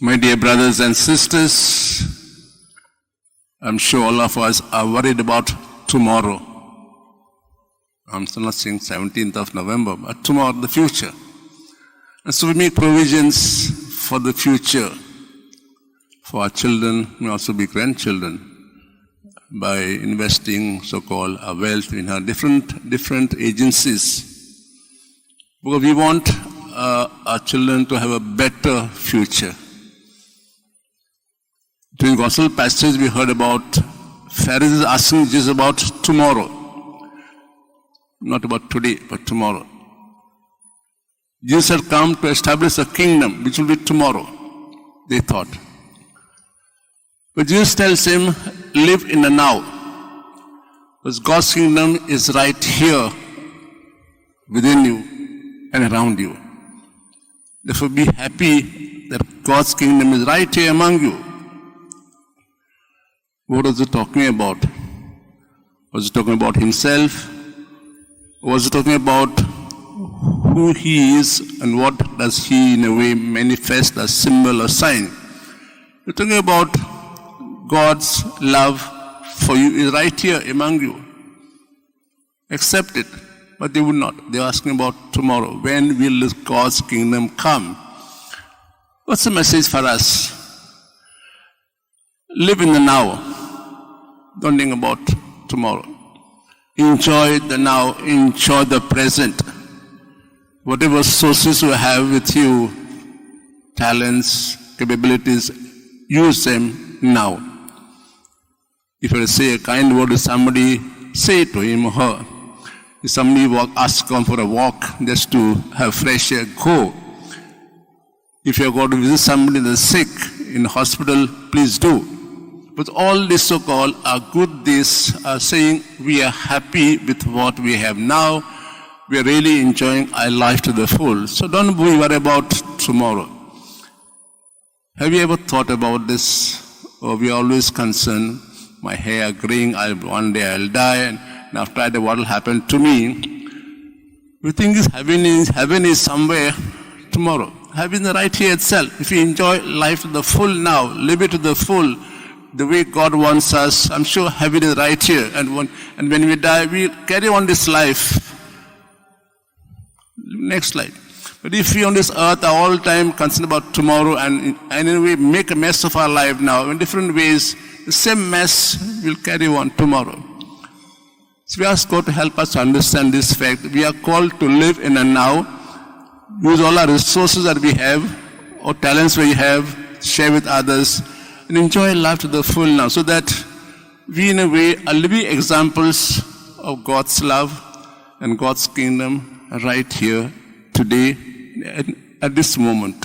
My dear brothers and sisters, I'm sure all of us are worried about tomorrow. I'm still not saying 17th of November, but tomorrow, the future. And so we make provisions for the future, for our children, may also be grandchildren, by investing so-called our wealth in our different agencies. Because we want our children to have a better future. During the gospel passage, we heard about Pharisees asking Jesus about tomorrow. Not about today, but tomorrow. Jesus had come to establish a kingdom which will be tomorrow, they thought. But Jesus tells him, live in the now. Because God's kingdom is right here, within you and around you. Therefore, be happy that God's kingdom is right here among you. What was he talking about? Was he talking about himself? Or was he talking about who he is and what does he in a way manifest as symbol or sign? We're talking about God's love for you is right here among you. Accept it. But they would not. They're asking about tomorrow. When will God's kingdom come? What's the message for us? Live in the now. Don't think about tomorrow. Enjoy the now. Enjoy the present. Whatever sources you have with you, talents, capabilities, use them now. If you say a kind word to somebody, say it to him or her. If somebody asks them for a walk just to have fresh air, go. If you are going to visit somebody that's sick in hospital, please do. But all this so-called are good deeds are saying we are happy with what we have now. We are really enjoying our life to the full. So don't be worried about tomorrow. Have you ever thought about this? Or we are always concerned, my hair graying, one day I'll die, and after I die, what will happen to me? We think heaven is somewhere tomorrow. Heaven is right here itself. If you enjoy life to the full now, live it to the full, the way God wants us, I'm sure heaven is right here. And when we die, we carry on this life. Next slide. But if we on this earth are all the time concerned about tomorrow and in a way make a mess of our life now, in different ways, the same mess will carry on tomorrow. So we ask God to help us to understand this fact. We are called to live in a now, use all our resources that we have, or talents we have, share with others, and enjoy life to the full now, so that we in a way are living examples of God's love and God's kingdom right here, today, at this moment.